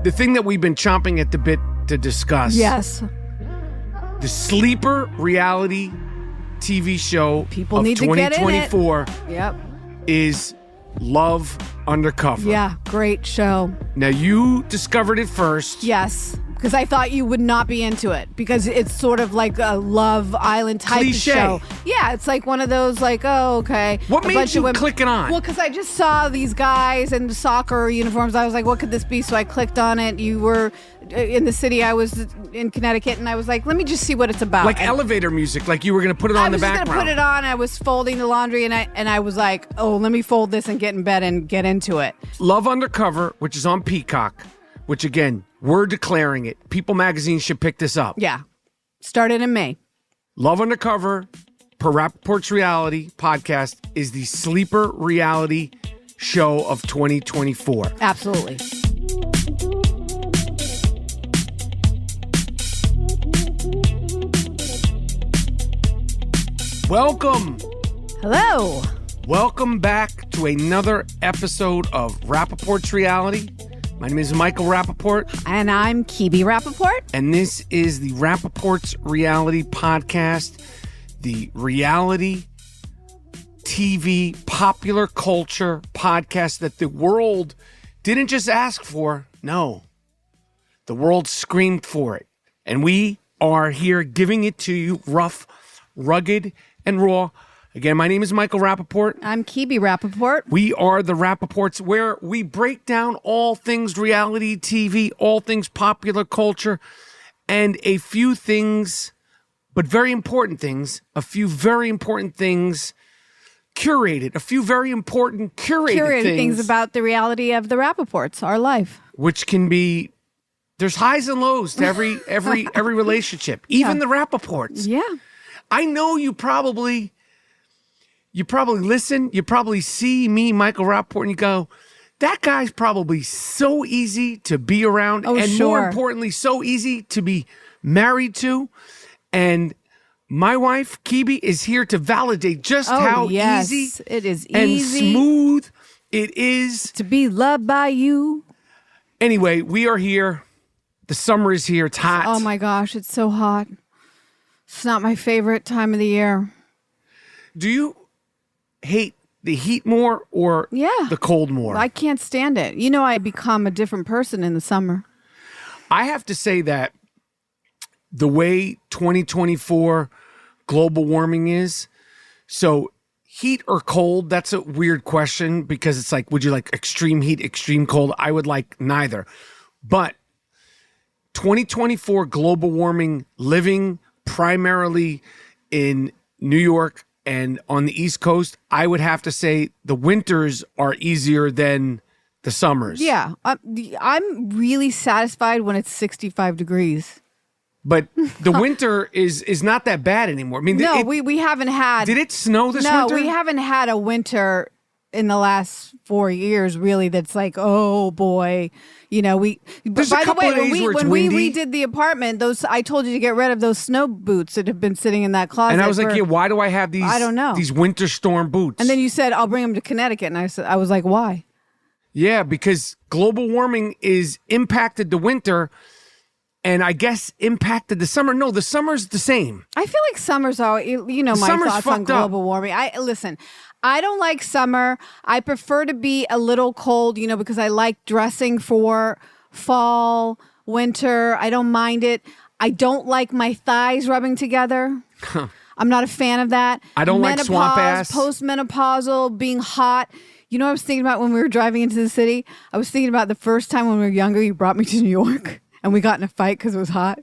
the thing that we've been chomping at the bit to discuss. Yes. The sleeper reality TV show People of need to get in it. 2024 Yep. is Love Undercover. Yeah, great show. Now, you discovered it first. Yes, because I thought you would not be into it because it's sort of like a Love Island type Cliche. show. Yeah, it's like one of those like, oh, okay. What made you click it on? Well, because I just saw these guys in soccer uniforms. I was like, what could this be? So I clicked on it. You were in the city. I was in Connecticut, and I was like, let me just see what it's about. Like elevator music, like you were going to put it on the background. I was going to put it on. I was folding the laundry, and I was like, oh, let me fold this and get in bed and get into it. Love Undercover, which is on Peacock, which again, we're declaring it. People Magazine should pick this up. Yeah. Started in May. Love Undercover, per Rapaport's reality podcast, is the sleeper reality show of 2024. Absolutely. Welcome. Hello. Welcome back to another episode of Rapaport'S Reality. My name is Michael Rapaport. And I'm Kebe Rapaport. And this is the Rapaport'S Reality Podcast, the reality TV popular culture podcast that the world didn't just ask for. No, the world screamed for it. And we are here giving it to you rough, rugged, and raw. Again, my name is Michael Rapaport. I'm Kebe Rapaport. We are the Rapaports, where we break down all things reality TV, all things popular culture, and a few things, but very important things, a few very important things curated, a few very important curated things about the reality of the Rapaports, our life. Which can be, there's highs and lows to every relationship, even the Rapaports. Yeah. I know you probably listen, you probably see me, Michael Rapaport, and you go, that guy's probably so easy to be around, and more importantly, so easy to be married to. And my wife, Kebe, is here to validate just how easy it is and smooth it is to be loved by you. Anyway, we are here. The summer is here. It's hot. Oh my gosh, it's so hot. It's not my favorite time of the year. Do you hate the heat more or the cold more? I can't stand it. You know, I become a different person in the summer. I have to say that the way 2024 global warming is, so heat or cold, that's a weird question because it's like, would you like extreme heat, extreme cold? I would like neither. But 2024 global warming, living primarily in New York and on the East Coast, I would have to say the winters are easier than the summers. Yeah. I'm really satisfied when it's 65 degrees. But the winter is not that bad anymore. I mean, no, we haven't had. Did it snow this winter? No, we haven't had a winter in the last 4 years, really. That's like, oh boy, you know. There's a couple of days where it's windy. windy. We redid the apartment, I told you to get rid of those snow boots that have been sitting in that closet. And I was like, yeah, why do I have these? I don't know. These winter storm boots. And then you said, I'll bring them to Connecticut, and I was like, why? Yeah, because global warming is impacted the winter. And I guess impacted the summer. No, the summer's the same. I feel like summer's all, my thoughts on global warming. Listen, I don't like summer. I prefer to be a little cold, because I like dressing for fall, winter. I don't mind it. I don't like my thighs rubbing together. I'm not a fan of that. I don't like swamp ass. Postmenopausal, being hot. You know what I was thinking about when we were driving into the city? I was thinking about the first time when we were younger, you brought me to New York. And we got in a fight because it was hot.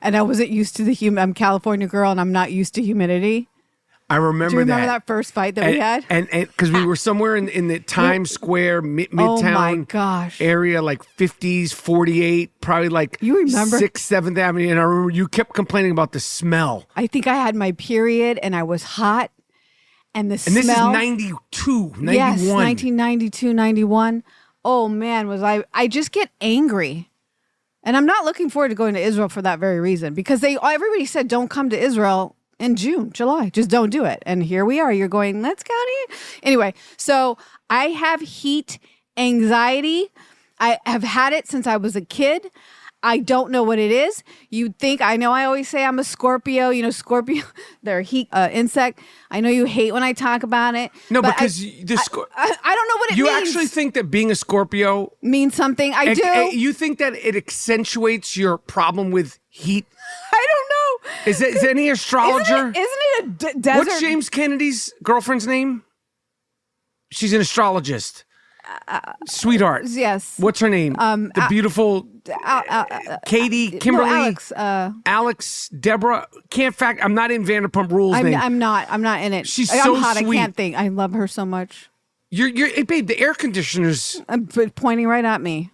And I wasn't used to I'm a California girl and I'm not used to humidity. I remember that. Do you remember that first fight that we had? And because we were somewhere in the Times Square, Midtown area, like 50s, 48, probably like you remember? 6th, 7th Avenue. And I remember you kept complaining about the smell. I think I had my period and I was hot. And the smell. And this is 92, 91. Yes, 1992, 91. Oh man, I just get angry. And I'm not looking forward to going to Israel for that very reason, because everybody said don't come to Israel in June, July. Just don't do it. And here we are. You're going, let's go to. Anyway, so I have heat anxiety. I have had it since I was a kid. I don't know what it is. You'd think, I know I always say I'm a Scorpio. You know, Scorpio, they're a heat insect. I know you hate when I talk about it. No, because I don't know what it means. You actually think that being a Scorpio means something. I do. You think that it accentuates your problem with heat? I don't know. Is any astrologer? Isn't it a desert? What's James Kennedy's girlfriend's name? She's an astrologist. Sweetheart. Yes. What's her name? The beautiful Katie, Kimberly, no, Alex, Deborah. I'm not in Vanderpump Rules. I'm not in it. She's I'm so hot. sweet. I can't think. I love her so much. Hey, babe, the air conditioner's pointing right at me.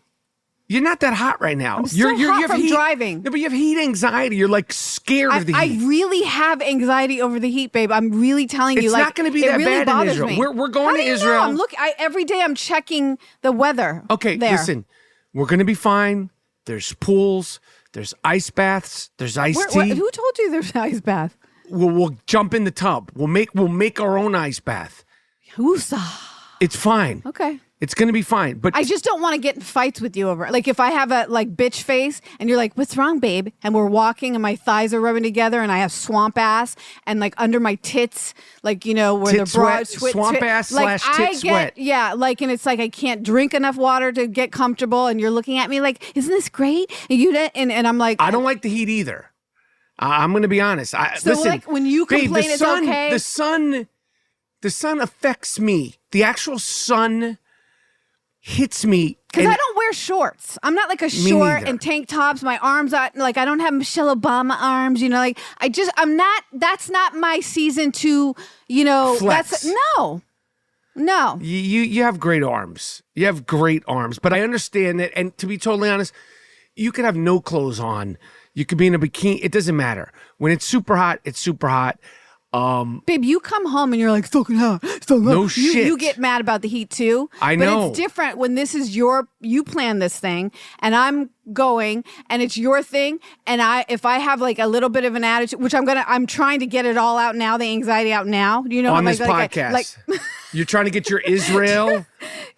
You're not that hot right now. I'm still hot you have from heat, driving. No, but you have heat anxiety. You're like scared of the heat. I really have anxiety over the heat, babe. I'm really telling you. It's not going to be that really bad in Israel. Me. We're going to Israel. Know? Every day I'm checking the weather. Okay, listen. We're going to be fine. There's pools. There's ice baths. There's iced tea. Who told you there's an ice bath? We'll jump in the tub. We'll make our own ice bath. Whosa. It's fine. Okay. It's going to be fine. But I just don't want to get in fights with you over it. Like if I have a bitch face and you're like, what's wrong, babe? And we're walking and my thighs are rubbing together and I have swamp ass and like under my tits, like, you know, where tit the broad swamp ass like, / tit sweat. Yeah. Like, and it's like, I can't drink enough water to get comfortable. And you're looking at me like, isn't this great? And I'm like, I don't like the heat either. I'm going to be honest. Listen, like when you complain, babe, it's okay. The sun affects me. The actual sun hits me. Because I don't wear shorts. I'm not like a short and tank tops. My arms are like, I don't have Michelle Obama arms, you know, like that's not my season to, you know, flex. No. You have great arms. You have great arms, but I understand that. And to be totally honest, you could have no clothes on. You could be in a bikini. It doesn't matter. When it's super hot, it's super hot. Babe, you come home and you're like, fucking hot. No shit. You get mad about the heat too. I know. But it's different when this is you plan this thing and I'm going and it's your thing. And if I have like a little bit of an attitude, which I'm trying to get it all out now, the anxiety out now. Do you know? On this podcast. You're trying to get your Israel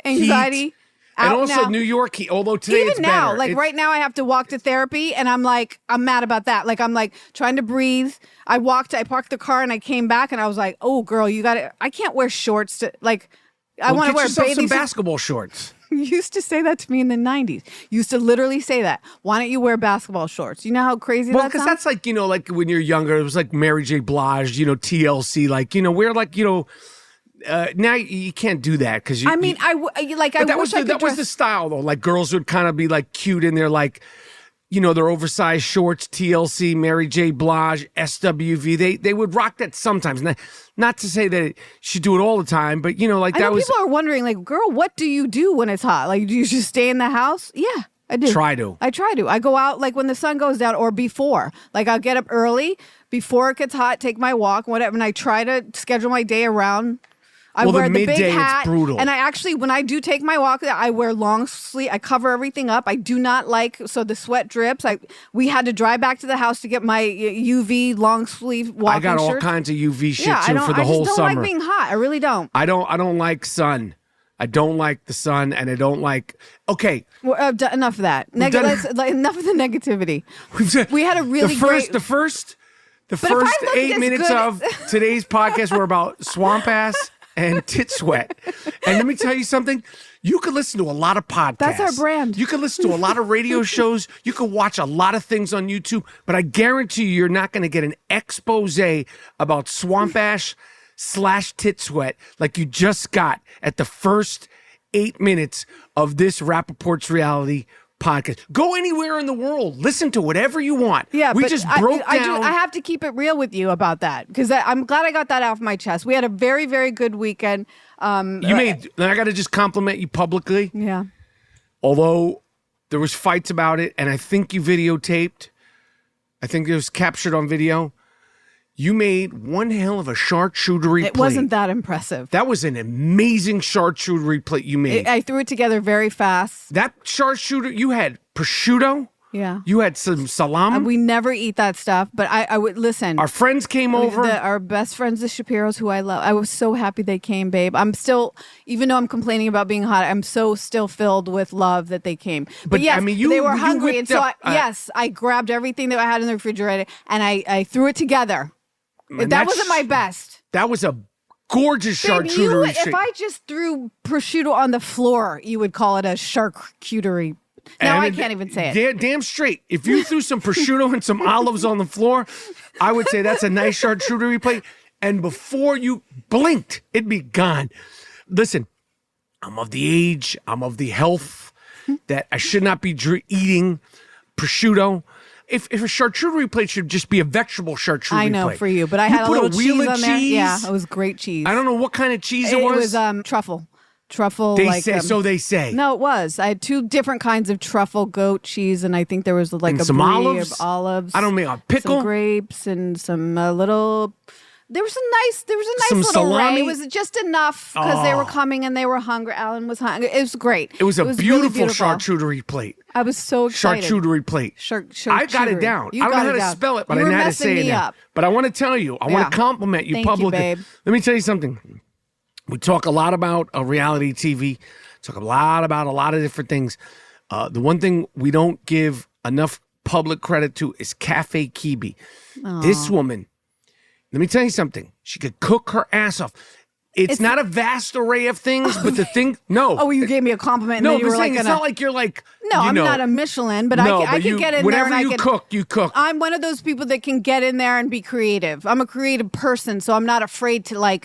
anxiety. Heat. And also New York heat, although today even it's now, better. like right now I have to walk to therapy and I'm like, I'm mad about that. Like I'm like trying to breathe. I parked the car and I came back and I was like, oh girl, I can't wear shorts to like, I want to wear bathing some basketball shorts. You used to say that to me in the 90s. You used to literally say that. Why don't you wear basketball shorts? You know how crazy that sounds? Well, because that's like, you know, like when you're younger, it was like Mary J. Blige, you know, TLC, like, you know, we're like, you know, now you can't do that because you. I mean, I wish that was the style though. Like girls would kind of be like cute in their like, you know, their oversized shorts, TLC, Mary J. Blige, SWV. They would rock that sometimes. Not to say that it should do it all the time, but you know, like that was. People are wondering, like, girl, what do you do when it's hot? Like, do you just stay in the house? Yeah. I do. I try to. I go out like when the sun goes down or before. Like I'll get up early before it gets hot, take my walk, whatever, and I try to schedule my day around. I wear the big hat, it's brutal. And I actually, when I do take my walk, I wear long sleeve. I cover everything up. I do not like so the sweat drips. We had to drive back to the house to get my UV long sleeve walking I got all shirts. kinds of UV shit too for the whole summer. I just don't like being hot. I really don't. I don't like sun. I don't like the sun, and I don't like. Okay, well, enough of that. Enough of the negativity. We had a really great. The first 8 minutes of today's podcast were about swamp ass and tit sweat. And let me tell you something. You could listen to a lot of podcasts. That's our brand. You could listen to a lot of radio shows. You could watch a lot of things on YouTube. But I guarantee you're not going to get an expose about swamp ash / tit sweat like you just got at the first 8 minutes of this Rapaport'S reality podcast. Go anywhere in the world. Listen to whatever you want. Yeah, we just broke down. I have to keep it real with you about that because I'm glad I got that off my chest. We had a very, very good weekend. I got to just compliment you publicly. Yeah. Although there was fights about it, and I think you videotaped. I think it was captured on video. You made one hell of a charcuterie plate. It wasn't that impressive. That was an amazing charcuterie plate you made. I threw it together very fast. That charcuterie, you had prosciutto, Yeah. You had some salami. We never eat that stuff, but I would listen. Our friends came over. Our best friends, the Shapiros, who I love. I was so happy they came, babe. I'm still, even though I'm complaining about being hot, I'm so still filled with love that they came. But yes, I mean, they were hungry, and so I grabbed everything that I had in the refrigerator and I threw it together. That wasn't my best. That was a gorgeous charcuterie. If I just threw prosciutto on the floor, you would call it a charcuterie. Now I can't even say it. Damn straight. If you threw some prosciutto and some olives on the floor, I would say that's a nice charcuterie plate. And before you blinked, it'd be gone. Listen, I'm of the age, I'm of the health that I should not be eating prosciutto. If a charcuterie plate should just be a vegetable charcuterie plate. I know, for you, but I had a little cheese on there. Yeah, it was great cheese. I don't know what kind of cheese it was. It was truffle. Truffle, so they say. No, it was. I had 2 different kinds of truffle goat cheese, and I think there was like some olives. Of olives. I don't mean a pickle. Some grapes and some little. There was a nice some little salami. array. It was just enough because they were coming and they were hungry. Alan was hungry. It was great. It was beautiful, really beautiful charcuterie plate. I was so excited. Charcuterie plate. I got it down. I don't know how to spell it, but I know how to say it now. But I want to tell you, I want to compliment you publicly. Thank you, babe. Let me tell you something. We talk a lot about reality TV, talk a lot about a lot of different things. The one thing we don't give enough public credit to is Cafe Kebe. This woman, let me tell you something. She could cook her ass off. It's not a vast array of things, but the thing, no. Oh, you gave me a compliment. No, and then you were like, it's not like you're like, no, I'm not a Michelin, but I can get in there. Whatever you cook, you cook. I'm one of those people that can get in there and be creative. I'm a creative person, so I'm not afraid to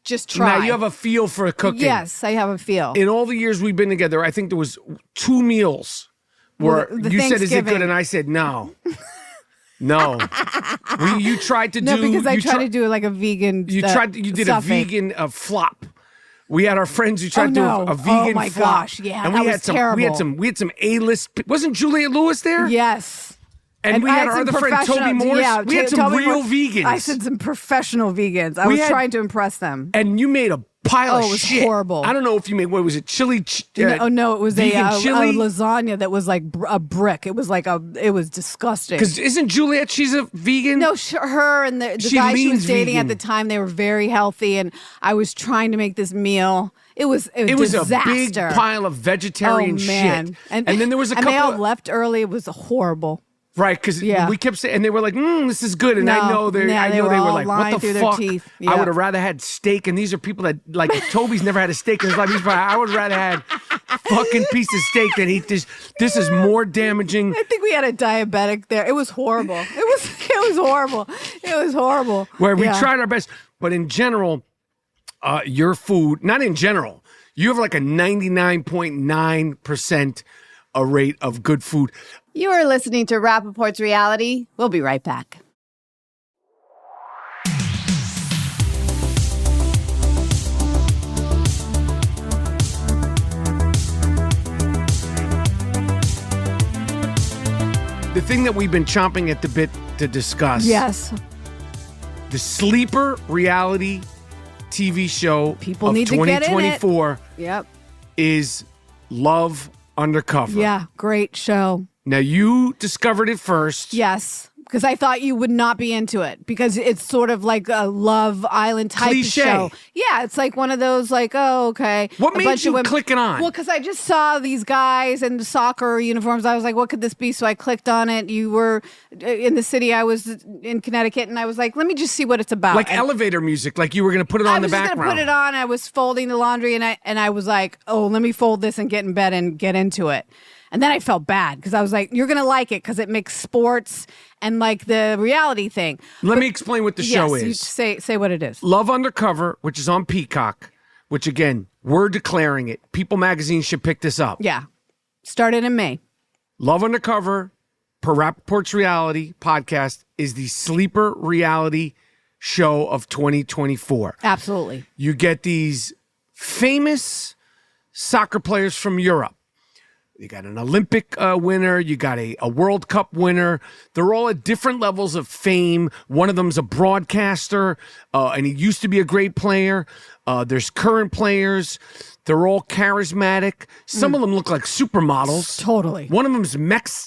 just try. Now you have a feel for cooking. Yes, I have a feel. In all the years we've been together, I think there was 2 meals where you said, "Is it good?" and I said, "No, no." You tried to do because I tried to do like a vegan. You did stuffing. a vegan flop. We had our friends who tried to do a vegan Oh my flop. gosh! Yeah, and that was terrible. We had some A-list. Wasn't Juliette Lewis there? Yes. And we had our other friend, Toby Morris. Yeah, we had some real vegans. I said some professional vegans. I was trying to impress them. And you made a pile of shit. It was horrible. I don't know if you made, what was it, chili? No, it was a chili? lasagna that was like a brick. It was it was disgusting. Because isn't Juliette, she's a vegan? No, her and the guy she was dating at the time, they were very healthy. And I was trying to make this meal. It was a disaster. A big pile of vegetarian shit. And then there was a couple. And they all left early. It was horrible. Right, because we kept saying, and they were like, "This is good," and I know they were like, "What the fuck?" Yep. I would have rather had steak, and these are people that like Toby's never had a steak in his life. I would rather had fucking piece of steak than eat this. This is more damaging. I think we had a diabetic there. It was horrible. It was horrible. It was horrible. Where we tried our best, but in general, your food, not in general, you have like a 99.9% a rate of good food. You are listening to Rapaport's Reality. We'll be right back. The thing that we've been chomping at the bit to discuss. Yes. The sleeper reality TV show People of need 2024 to get in it. Yep. is Love Undercover. Yeah, great show. Now, you discovered it first. Yes, because I thought you would not be into it because it's sort of like a Love Island type Cliche. show. Yeah, it's like one of those like, oh, okay. What made you click it on? Well, because I just saw these guys in the soccer uniforms. I was like, what could this be? So I clicked on it. You were in the city. I was in Connecticut, and I was like, let me just see what it's about. Like elevator music, like you were going to put it on the background. I was going to put it on. I was folding the laundry, and I was like, oh, let me fold this and get in bed and get into it. And then I felt bad because I was like, you're going to like it because it makes sports and like the reality thing. Let me explain what the show is. You say what it is. Love Undercover, which is on Peacock, which again, we're declaring it. People Magazine should pick this up. Yeah. Started in May. Love Undercover, per Rapaport's Reality podcast, is the sleeper reality show of 2024. Absolutely. You get these famous soccer players from Europe You got an Olympic winner. You got a World Cup winner. They're all at different levels of fame. One of them's a broadcaster, and he used to be a great player. There's current players. They're all charismatic. Some of them look like supermodels. Totally. One of them's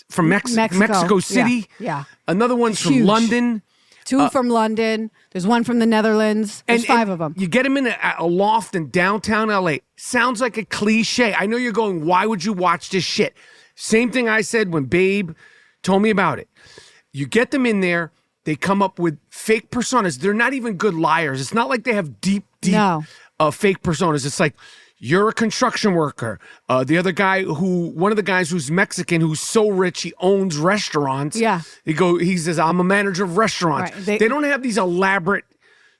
from Mexico City. Yeah. Another one's from London. Two from London. There's one from the Netherlands. There's five of them. You get them in a loft in downtown LA. Sounds like a cliche. I know you're going, why would you watch this shit? Same thing I said when Babe told me about it. You get them in there. They come up with fake personas. They're not even good liars. It's not like they have deep fake personas. It's like, you're a construction worker. The other guy one of the guys who's Mexican, who's so rich, he owns restaurants. Yeah. He says, I'm a manager of restaurants. Right. They don't have these elaborate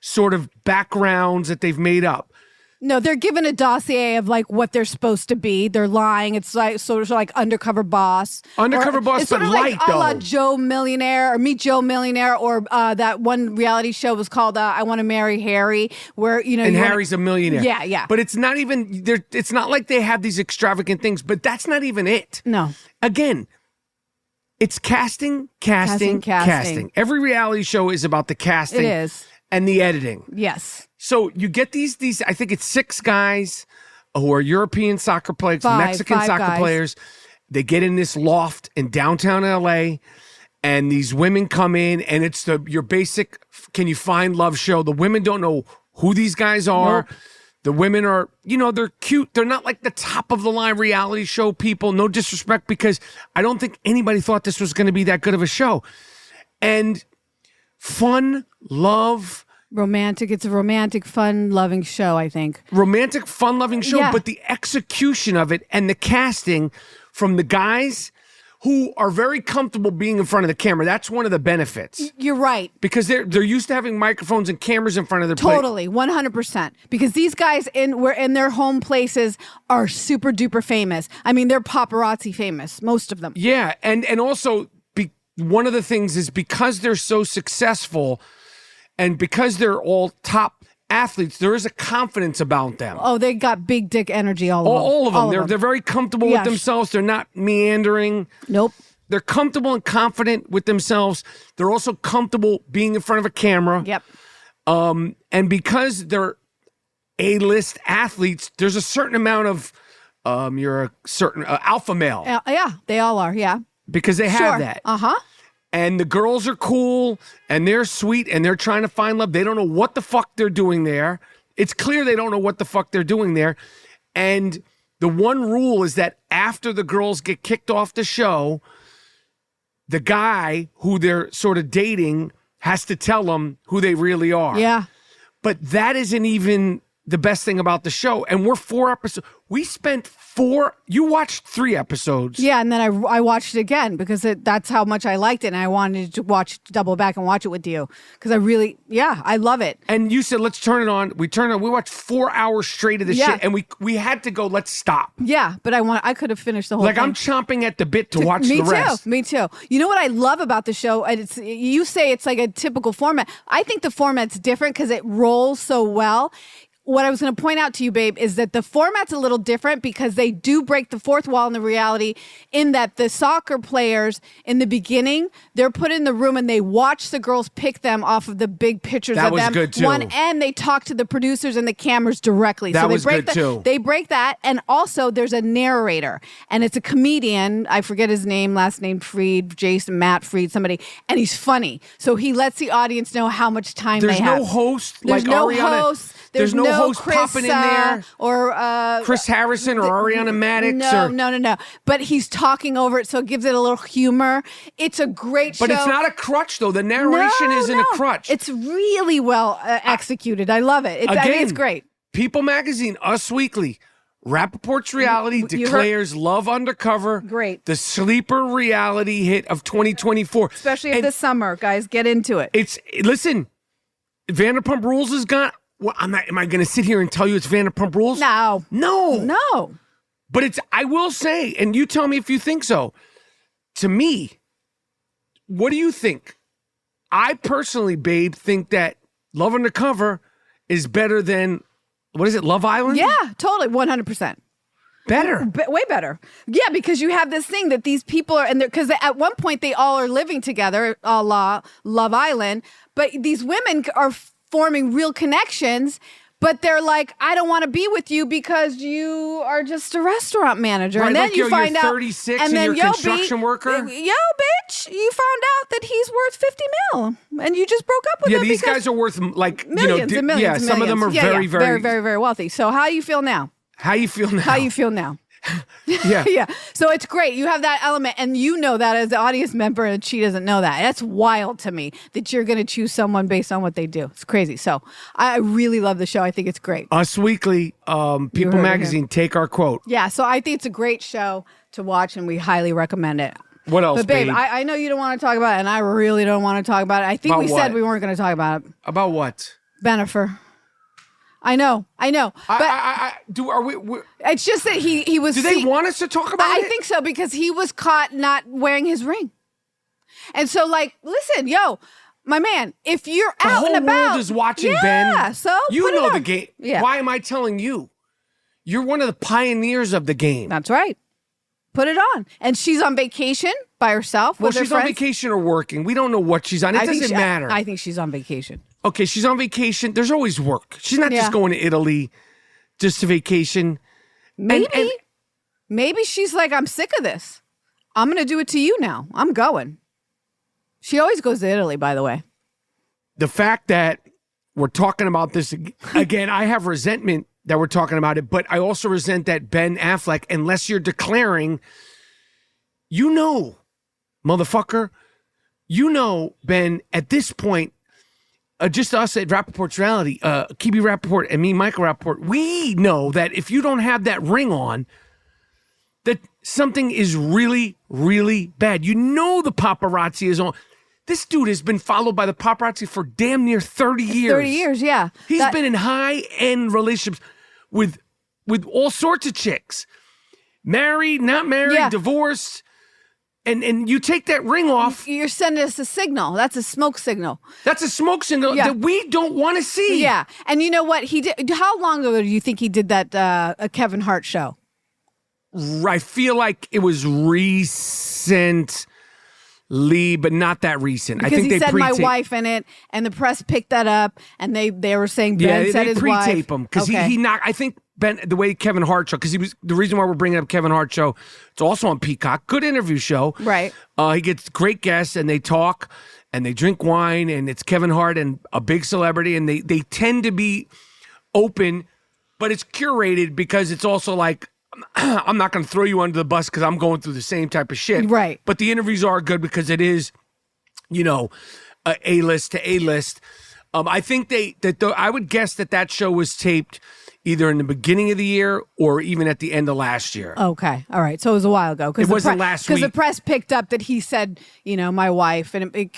sort of backgrounds that they've made up. No, they're given a dossier of like what they're supposed to be. They're lying. It's like sort of like Undercover Boss. Undercover Boss, it's but sort of light, like though. a la Joe Millionaire or Meet Joe Millionaire, or that one reality show was called I Want to Marry Harry, where and Harry's a millionaire. Yeah, yeah. But it's not even it's not like they have these extravagant things, but that's not even it. No. Again, it's casting. Every reality show is about the casting. It is. And the editing. Yes. So you get these, I think it's 6 guys who are European soccer players, Mexican soccer guys. players. They get in this loft in downtown LA, and these women come in, and it's your basic can you find love show. The women don't know who these guys are. Nope. The women are, they're cute. They're not like the top of the line reality show people. No disrespect, because I don't think anybody thought this was going to be that good of a show. And fun, love, romantic. It's a romantic, fun, loving show, I think. Romantic, fun-loving show, Yeah. but the execution of it and the casting from the guys who are very comfortable being in front of the camera. That's one of the benefits. You're right. Because they're used to having microphones and cameras in front of their plate. Totally, 100%. Because these guys were in their home places are super duper famous. I mean, they're paparazzi famous, most of them. Yeah, and also one of the things is because they're so successful and because they're all top athletes, there is a confidence about them. Oh, they got big dick energy all of them. They're very comfortable with themselves. They're not meandering. Nope. They're comfortable and confident with themselves. They're also comfortable being in front of a camera. Yep. And because they're A-list athletes, there's a certain amount of you're a certain alpha male. Yeah, they all are. Yeah. Because they have that. Uh-huh. And the girls are cool and they're sweet and they're trying to find love. They don't know what the fuck they're doing there. It's clear they don't know what the fuck they're doing there. And the one rule is that after the girls get kicked off the show, the guy who they're sort of dating has to tell them who they really are. Yeah. But that isn't even the best thing about the show. And we're 4 episodes. We spent 4. You watched 3 episodes. Yeah, and then I watched it again because that's how much I liked it, and I wanted to double back and watch it with you because I love it. And you said, let's turn it on. We turned it on. We watched 4 hours straight of this shit, and we had to go, let's stop. Yeah, but I could have finished the whole thing. I'm chomping at the bit to watch the rest. Me too. You know what I love about the show? You say it's like a typical format. I think the format's different because it rolls so well. What I was going to point out to you, babe, is that the format's a little different because they do break the fourth wall in the reality in that the soccer players in the beginning, they're put in the room and they watch the girls pick them off of the big pictures of them. That was good, too. And they talk to the producers and the cameras directly. That was good, too. They break that. And also there's a narrator and it's a comedian. I forget his name, last name Freed, Matt Freed, somebody. And he's funny. So he lets the audience know how much time they have. There's no host. There's like no Ariana. host. There's no host Chris, popping in there. Or Chris Harrison or Ariana Madix. No. But he's talking over it, so it gives it a little humor. It's a great show. But it's not a crutch, though. The narration isn't a crutch. It's really well executed. I love it. I think it's great. People Magazine, Us Weekly, Rapaport's Reality declares Love Undercover great, the sleeper reality hit of 2024. Especially this summer, guys. Get into it. Listen, Vanderpump Rules is gone. Well, am I going to sit here and tell you it's Vanderpump Rules? No. But I will say, and you tell me if you think so. To me, what do you think? I personally, babe, think that Love Undercover is better than, what is it, Love Island? Yeah, totally, 100%. Better. Way better. Yeah, because you have this thing that these people are, and because at one point they all are living together, a la Love Island, but these women are forming real connections. But they're like, I don't want to be with you because you are just a restaurant manager. Right, and then like, you find you're out 36 and and then you're a construction worker. Yo, bitch, you found out that he's worth 50 mil, and you just broke up with him. Yeah, these guys are worth like millions and millions. Yeah, and some of them are millions. Very wealthy. So how you feel now? How you feel now? How you feel now? Yeah. Yeah. So it's great. You have that element, and you know that as the audience member, and she doesn't know that. That's wild to me that you're going to choose someone based on what they do. It's crazy. So I really love the show. I think it's great. Us Weekly, People Magazine, take our quote. Yeah. So I think it's a great show to watch, and we highly recommend it. What else, But babe, I know you don't want to talk about it, and I really don't want to talk about it. I think About we what? said we weren't going to talk about it. About what? Bennifer. I know. But Are we it's just that he was. do they want us to talk about it? I think so, because he was caught not wearing his ring. And so, like, listen, yo, my man, if you're out and about. The whole world is watching, Ben. Yeah, so you put it know the on. game. Yeah. Why am I telling you? You're one of the pioneers of the game. That's right. Put it on. And she's on vacation by herself Well, with her she's on friends. vacation or working. We don't know what she's on. It doesn't matter. I think she's on vacation. Okay, she's on vacation. There's always work. She's not just going to Italy just to vacation. Maybe. Maybe she's like, I'm sick of this. I'm going to do it to you now. I'm going. She always goes to Italy, by the way. The fact that we're talking about this again, I have resentment that we're talking about it, but I also resent that Ben Affleck, unless you're declaring, motherfucker, Ben, at this point, just us at Rapaport'S Reality, Kebe Rapaport and me, Michael Rapaport, we know that if you don't have that ring on, that something is really, really bad. You know the paparazzi is on. This dude has been followed by the paparazzi for damn near 30 years. 30 years, yeah. He's been in high-end relationships with all sorts of chicks. Married, not married, divorced. And you take that ring off. You're sending us a signal. That's a smoke signal. That's a smoke signal that we don't want to see. Yeah. And you know what? He did. How long ago do you think he did that a Kevin Hart show? I feel like it was recently, but not that recent. Because I think he they said my pre-tape. wife in it, and the press picked that up, and they were saying Ben said his wife. They pre-tape him because he knocked. I think Ben, the way Kevin Hart show, because he was the reason why we're bringing up Kevin Hart show. It's also on Peacock. Good interview show. Right. He gets great guests, and they talk, and they drink wine, and it's Kevin Hart and a big celebrity, and they tend to be open, but it's curated because it's also like, I'm not going to throw you under the bus because I'm going through the same type of shit. Right. But the interviews are good because it is, A-list to A-list. I think I would guess that show was taped either in the beginning of the year or even at the end of last year. Okay. All right. So it was a while ago. It wasn't last week. Because the press picked up that he said, my wife, and it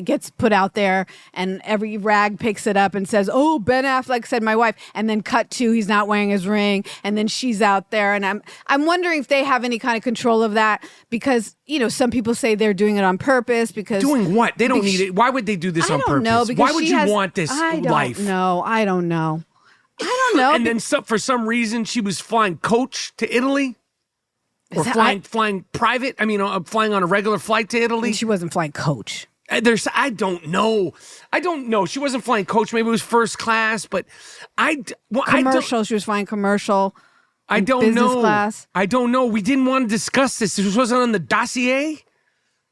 gets put out there, and every rag picks it up and says, oh, Ben Affleck said my wife, and then cut to he's not wearing his ring, and then she's out there, and I'm wondering if they have any kind of control of that, because some people say they're doing it on purpose because doing what? They don't need it. Why would they do this on purpose? I don't know, because why would you want this life? I don't know. I don't know. And then for some reason she was flying coach to Italy, or flying private. I mean, flying on a regular flight to Italy. She wasn't flying coach. I don't know. She wasn't flying coach. Maybe it was first class, but commercial. She was flying commercial. I don't business know. Class. I don't know. We didn't want to discuss this. This wasn't on the dossier.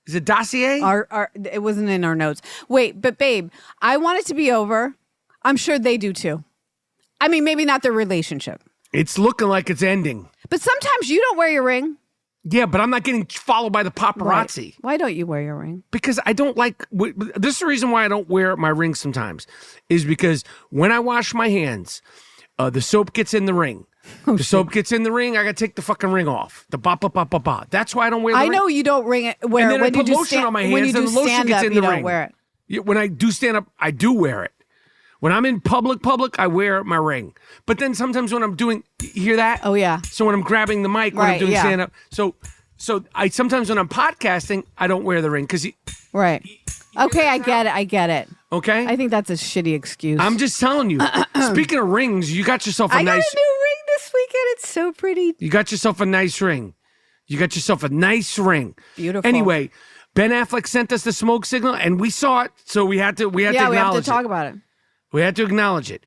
Is it dossier? It wasn't in our notes. Wait, but babe, I want it to be over. I'm sure they do too. I mean, maybe not their relationship. It's looking like it's ending. But sometimes you don't wear your ring. Yeah, but I'm not getting followed by the paparazzi. Right. Why don't you wear your ring? Because I don't like... This is the reason why I don't wear my ring sometimes. Is because when I wash my hands, the soap gets in the ring. Soap gets in the ring, I got to take the fucking ring off. The ba-ba-ba-ba-ba. That's why I don't wear the ring. I know you don't wear and it then when I you put do lotion on my hands, and the lotion gets in the ring. Don't wear it. When I do stand up, I do wear it. When I'm in public, I wear my ring. But then sometimes when I'm doing, you hear that? Oh, yeah. So when I'm grabbing the mic, when I'm doing stand up. So I sometimes when I'm podcasting, I don't wear the ring. Right. Okay, I get it. Okay? I think that's a shitty excuse. I'm just telling you. Speaking of rings, you got yourself a nice... I got a new ring this weekend. It's so pretty. You got yourself a nice ring. Beautiful. Anyway, Ben Affleck sent us the smoke signal, and we saw it, so we had to acknowledge it. We have to talk about it. We had to acknowledge it.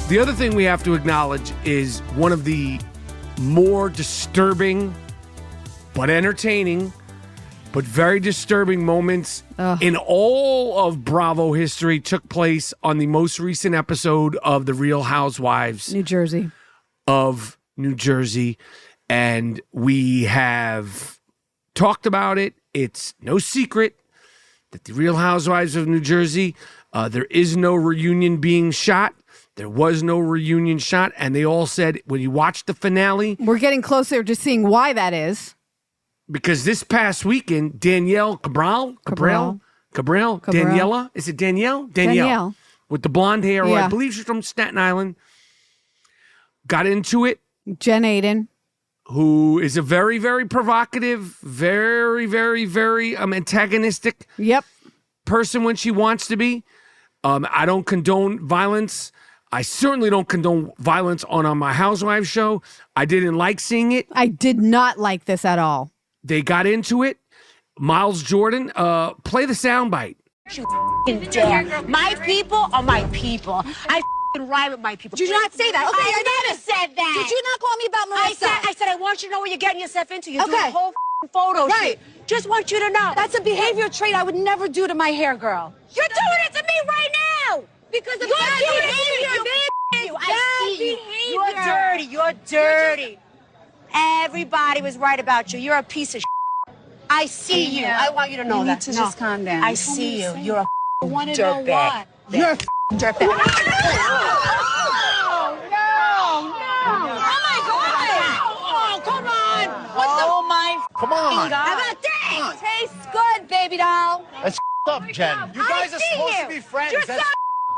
The other thing we have to acknowledge is one of the more disturbing but entertaining but very disturbing moments in all of Bravo history took place on the most recent episode of The Real Housewives New Jersey. Of New Jersey. And we have talked about it. It's no secret that The Real Housewives of New Jersey, there is no reunion being shot. There was no reunion shot, and they all said when you watch the finale... We're getting closer to seeing why that is. Because this past weekend, Daniela, is it Danielle? Danielle. With the blonde hair, Yeah. I believe she's from Staten Island, got into it. Jen Aiden. Who is a very, very provocative, very, very, very antagonistic person when she wants to be. I don't condone violence. I certainly don't condone violence on my Housewives show. I didn't like seeing it. I did not like this at all. They got into it. Miles Jordan, play the soundbite. You dare. My people are my people. I ride with my people. Did you not say that? Okay, I never said that. Did you not call me about Marissa? I said I want you to know what you're getting yourself into. You're doing Okay. a whole photo Right. shoot. Just want you to know. That's a behavior trait I would never do to my hair girl. You're doing it to me right now. Because of You're bad doing behavior. it to me. I see you. You're dirty. You're dirty. Everybody was right about you. You're a piece of shit. I see you. I want you to know You that. need to just calm down. I see you. You're a I want to know dirtbag. why. You're a dirtbag. Oh, come on. Oh my Come on. How about that? Tastes good, baby doll. That's up, Jen. You guys are supposed to be friends. You're That's so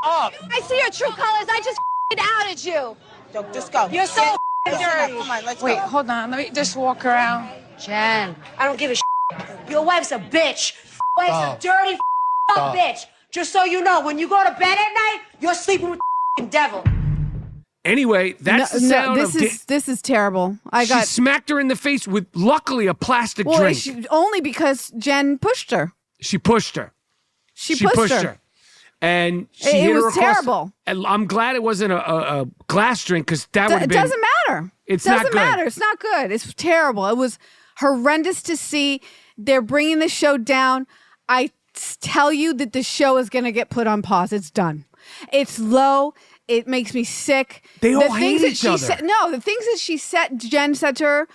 up. I see your true colors. I just outed you. Just go. You're so dirty. Come on, let's Wait, go. hold on. Let me just walk around. Jen, I don't give a shit. Your wife's a bitch. Wife's a dirty bitch. Just so you know, when you go to bed at night, you're sleeping with the devil. Anyway, that's the sound of... This is terrible. She smacked her in the face with, luckily, a plastic drink. Only because Jen pushed her. She pushed her. She pushed her. And she hit her was across. terrible. And I'm glad it wasn't a glass drink because that would have been... It doesn't matter. It's not good. Doesn't matter. It's not good. It's terrible. It was horrendous to see. They're bringing the show down. I tell you that the show is going to get put on pause. It's done. It's low. It makes me sick. They all hate each other. The things that Jen said to her,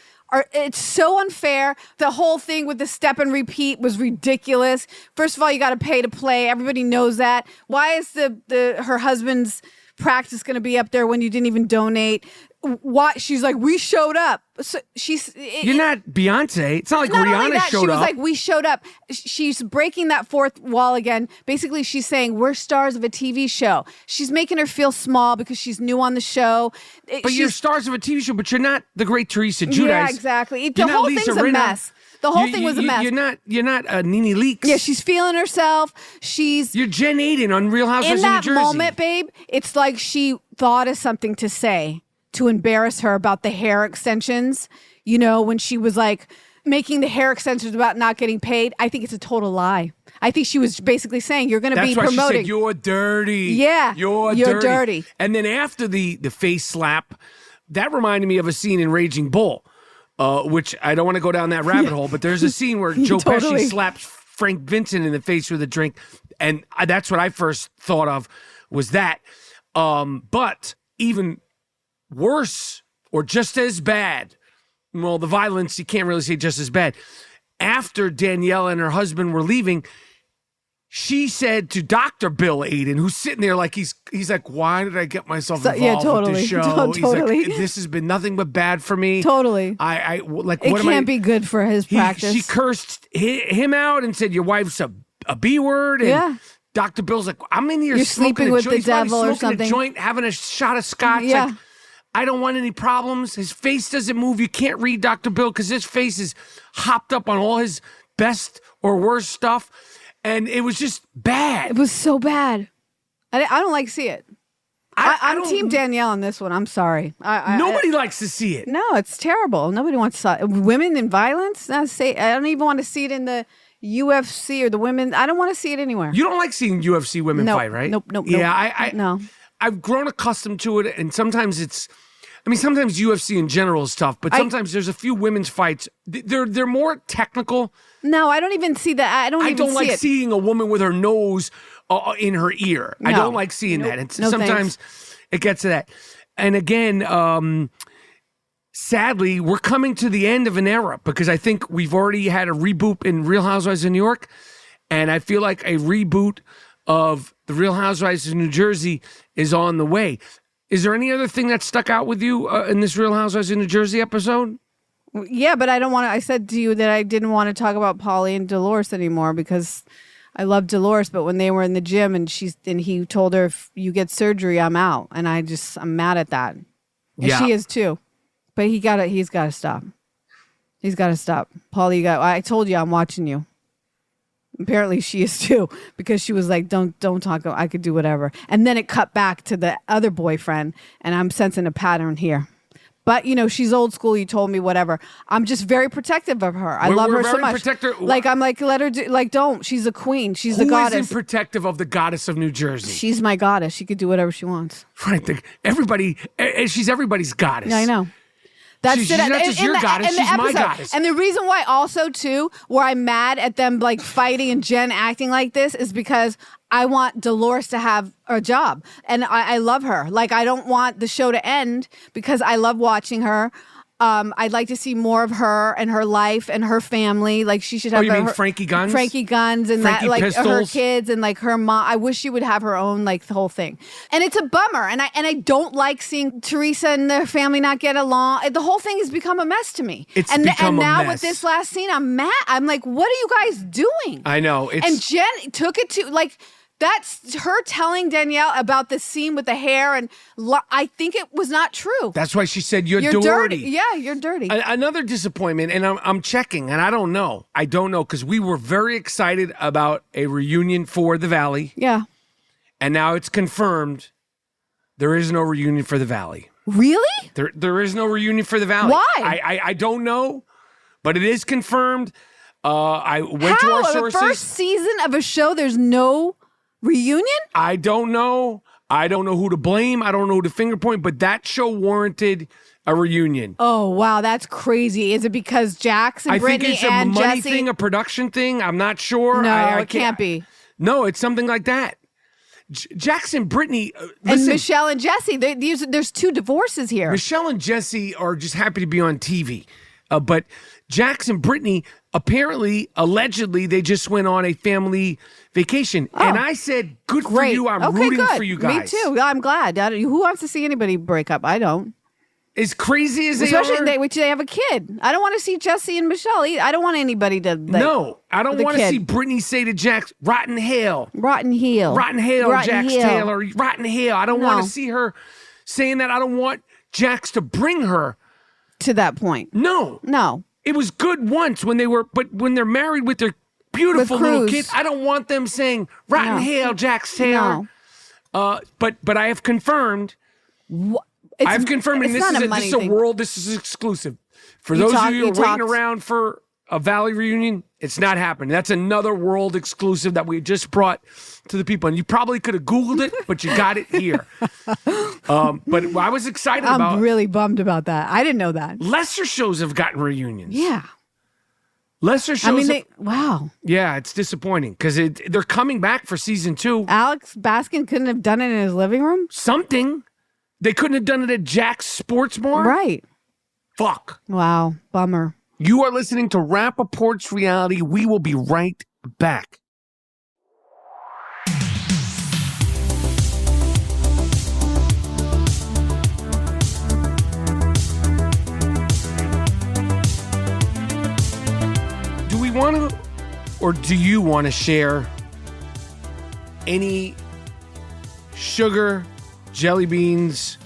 it's so unfair. The whole thing with the step and repeat was ridiculous. First of all, you got to pay to play. Everybody knows that. Why is her husband's practice going to be up there when you didn't even donate? Why? She's like, we showed up. So you're not Beyonce. It's not like Rihanna showed up. She was like, we showed up. She's breaking that fourth wall again. Basically, she's saying we're stars of a TV show. She's making her feel small because she's new on the show. But you're stars of a TV show, but you're not the great Teresa Giudice. Yeah, exactly. The whole thing's a mess. The whole thing was a mess. You're not Nene Leakes. Yeah, she's feeling herself. You're Jen Aiden on Real Housewives of New Jersey. In that moment, babe, it's like she thought of something to say to embarrass her about the hair extensions. You know, when she was like making the hair extensions about not getting paid. I think it's a total lie. I think she was basically saying you're going to be promoting. That's why she said you're dirty. Yeah, you're dirty. And then after the face slap, that reminded me of a scene in Raging Bull. Which I don't want to go down that rabbit hole, but there's a scene where Joe Pesci slaps Frank Vincent in the face with a drink, and that's what I first thought of was that. But even worse or just as bad, well, the violence, you can't really say just as bad. After Danielle and her husband were leaving, she said to Dr. Bill Aiden, who's sitting there like he's like, why did I get myself involved with this show? Totally. He's like, this has been nothing but bad for me. Totally. I like. It can't be good for his practice. She cursed him out and said, your wife's a B word. And yeah. Dr. Bill's like, I'm in here You're smoking sleeping with the devil or something. A joint, having a shot of scotch. Yeah. Like, I don't want any problems. His face doesn't move. You can't read Dr. Bill because his face is hopped up on all his best or worst stuff. And it was just bad. It was so bad. I don't like to see it. I'm Team Danielle on this one. I'm sorry. Nobody likes to see it. No, it's terrible. Nobody wants to see it. Women in violence? I don't even want to see it in the UFC or the women. I don't want to see it anywhere. You don't like seeing UFC women fight, right? Nope. Yeah, no. I've grown accustomed to it, and sometimes sometimes UFC in general is tough, but sometimes there's a few women's fights. They're more technical. No, I don't even see that. I don't like seeing a woman with her nose in her ear. No. I don't like seeing that. And sometimes it gets to that. And again, sadly, we're coming to the end of an era because I think we've already had a reboot in Real Housewives of New York, and I feel like a reboot of the Real Housewives of New Jersey is on the way. Is there any other thing that stuck out with you in this Real Housewives of New Jersey episode? Yeah, but I don't want to. I said to you that I didn't want to talk about Paulie and Dolores anymore because I love Dolores. But when they were in the gym and he told her, if you get surgery, I'm out, and I'm mad at that. And she is too. But he's got to stop. He's got to stop. Paulie, I told you I'm watching you. Apparently she is too, because she was like, don't talk. I could do whatever. And then it cut back to the other boyfriend, and I'm sensing a pattern here. But, she's old school. You told me whatever. I'm just very protective of her. I love her so much. Like, I'm like, let her do, like, don't. She's a queen. She's the goddess. Who isn't protective of the goddess of New Jersey? She's my goddess. She could do whatever she wants. Right. She's everybody's goddess. Yeah, I know. She's not just your goddess, she's my goddess. And the reason why also, too, where I'm mad at them, like, fighting and Jen acting like this is because I want Dolores to have a job. And I love her. Like, I don't want the show to end because I love watching her. I'd like to see more of her and her life and her family. Like, she should have. You mean Frankie Guns? Frankie Guns and Frankie that, like Pistols. her kids and like her mom. I wish she would have her own, like, the whole thing. And it's a bummer. And I don't like seeing Teresa and their family not get along. The whole thing has become a mess to me. And now mess. with this last scene, I'm mad. I'm like, what are you guys doing? I know. And Jen took it to like. That's her telling Danielle about the scene with the hair, and I think it was not true. That's why she said you're dirty. Yeah, you're dirty. Another disappointment, and I'm checking, and I don't know, because we were very excited about a reunion for the Valley. Yeah. And now it's confirmed there is no reunion for the Valley. Really? There is no reunion for the Valley. Why? I don't know, but it is confirmed. I went to our sources. The first season of a show, there's no reunion? I don't know. I don't know who to blame. I don't know who to finger point, but that show warranted a reunion. Oh, wow. That's crazy. Is it because Jax and Brittany and Jesse? I think it's a money thing, a production thing. I'm not sure. No, it can't be. No, it's something like that. Jax and Brittany. And Michelle and Jesse. There's two divorces here. Michelle and Jesse are just happy to be on TV. But Jax and Brittany, allegedly, they just went on a family vacation. Oh, and I said, good for you. I'm rooting for you guys. Me too. I'm glad. Who wants to see anybody break up? I don't. As crazy as Especially they have a kid. I don't want to see Jesse and Michelle. I don't want anybody to. No, I don't want to see Brittany say to Jax, rotten hell. Rotten heel. Rotten hell, Jax Taylor. Rotten hell. I don't want to see her saying that. I don't want Jax to bring her to that point. No. It was good once but when they're married with their beautiful little kids, I don't want them saying rotten hell, Jax Taylor. No. But I have confirmed. I've confirmed, and this is a world. This is exclusive for those of you who are waiting around for a Valley reunion. It's not happening. That's another world exclusive that we just brought to the people, and you probably could have Googled it, but you got it here. But I was excited about. I'm really bummed about that. I didn't know that. Lesser shows have gotten reunions. Yeah. Lesser shows. Wow. Yeah, it's disappointing because they're coming back for season 2. Alex Baskin couldn't have done it in his living room? Something. They couldn't have done it at Jack's Sports Bar? Right. Fuck. Wow. Bummer. You are listening to Rapaport's Reality. We will be right back. Do we want to, or do you want to share any sugar, jelly beans,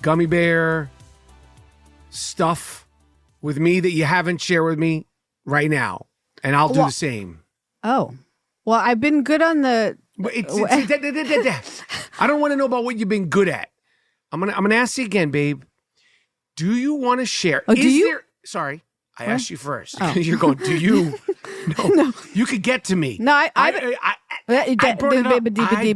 gummy bear stuff with me that you haven't shared with me right now, and I'll do the same. Oh, well, I've been good on the. But I don't want to know about what you've been good at. I'm gonna ask you again, babe. Do you want to share? Oh, do you? Sorry, I asked you first. Oh. You're going. Do you? No, you could get to me. No, I brought it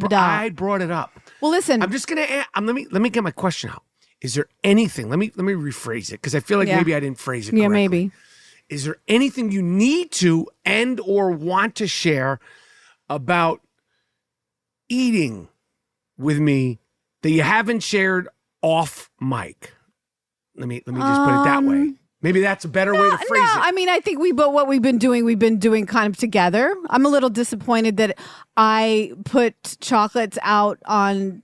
up. I brought it up. Well, listen. I'm just gonna. Let me get my question out. Is there anything? Let me rephrase it because I feel like maybe I didn't phrase it correctly. Yeah, maybe. Is there anything you need to and or want to share about eating with me that you haven't shared off mic? Let me just put it that way. Maybe that's a better way to phrase it. I mean, I think what we've been doing kind of together. I'm a little disappointed that I put chocolates out on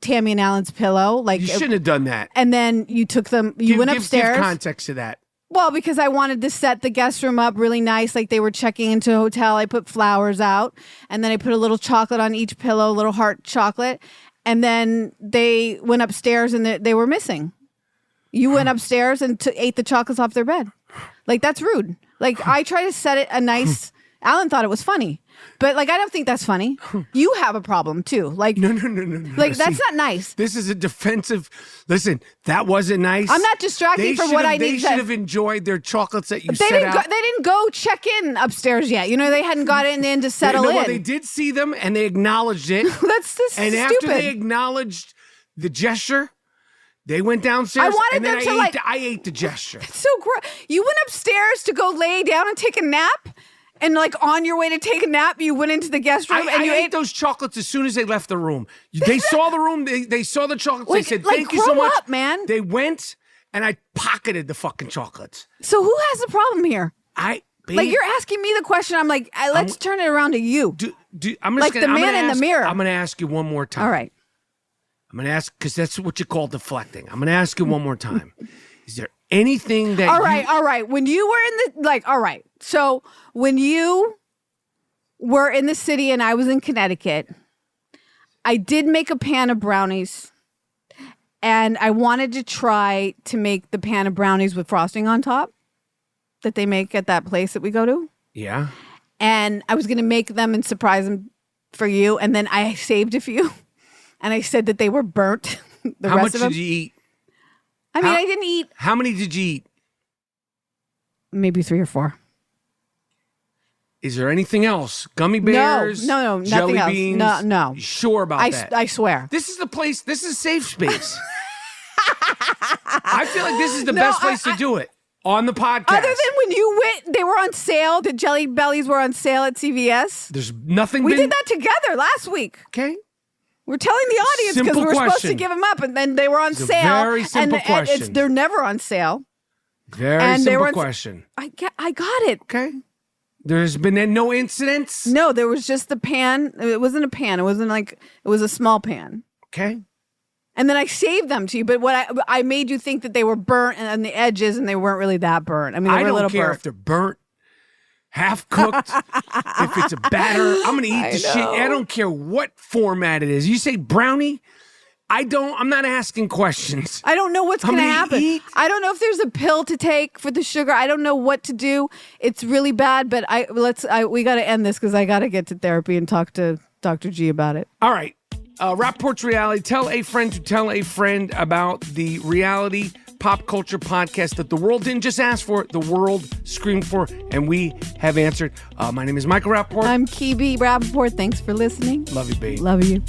Tammy and Alan's pillow. Like, you shouldn't have done that. And then you took them. You went upstairs. Give context to that. Well, because I wanted to set the guest room up really nice, like they were checking into a hotel. I put flowers out, and then I put a little chocolate on each pillow, a little heart chocolate, and then they went upstairs and they were missing. You went upstairs and ate the chocolates off their bed. Like, that's rude. Like, I try to set it a nice. Alan thought it was funny, but like, I don't think that's funny. You have a problem too. Like, no. Like, that's not nice. This is a defensive. Listen, that wasn't nice. I'm not distracting from what I need. They should have enjoyed their chocolates that you they set out. They didn't go check in upstairs yet. You know, they hadn't gotten in to settle in. Well, they did see them and they acknowledged it. That's just and stupid. After they acknowledged the gesture, they went downstairs. I wanted them to I ate the gesture. It's so gross. You went upstairs to go lay down and take a nap. And like on your way to take a nap, you went into the guest room and you ate those chocolates as soon as they left the room. They saw the room. They saw the chocolates. Like, they said, "Thank you so grow much, up, man." They went and I pocketed the fucking chocolates. So who has the problem here? Babe, like, you're asking me the question. I'm like, let's turn it around to you. I'm just like the man in the mirror. I'm going to ask you one more time. All right. I'm going to ask because that's what you call deflecting. I'm going to ask you one more time. Is there anything that? All right. When you were in the all right. So when you were in the city and I was in Connecticut, I did make a pan of brownies, and I wanted to try to make the pan of brownies with frosting on top that they make at that place that we go to. Yeah. And I was going to make them and surprise them for you, and then I saved a few, and I said that they were burnt. How much did you eat? I mean, I didn't eat. How many did you eat? Maybe 3 or 4. Is there anything else? Gummy bears? No, jelly nothing beans? else. No. You sure about that? I swear. This is the place. This is a safe space. I feel like this is the best place to do it on the podcast. Other than when you went, they were on sale. The Jelly Bellies were on sale at CVS. There's nothing. We did that together last week. Okay. We're telling the audience because we were supposed to give them up, and then they were on sale. Very simple question. They're never on sale. Very simple question. I got it. Okay. There's been no incidents? No, there was just the pan. It wasn't a pan. It wasn't like, it was a small pan. Okay. And then I saved them to you, but what I made you think that they were burnt on the edges, and they weren't really that burnt. I mean, they were a little burnt. I don't care if they're burnt, half cooked, if it's a batter. I'm going to eat the shit. I don't care what format it is. You say brownie? I'm not asking questions. I don't know what's going to happen. I don't know if there's a pill to take for the sugar. I don't know what to do. It's really bad, but we got to end this because I got to get to therapy and talk to Dr. G about it. All right. Rapaport's Reality. Tell a friend to tell a friend about the reality pop culture podcast that the world didn't just ask for, the world screamed for, and we have answered. My name is Michael Rapaport. I'm Kebe Rapaport. Thanks for listening. Love you, babe. Love you.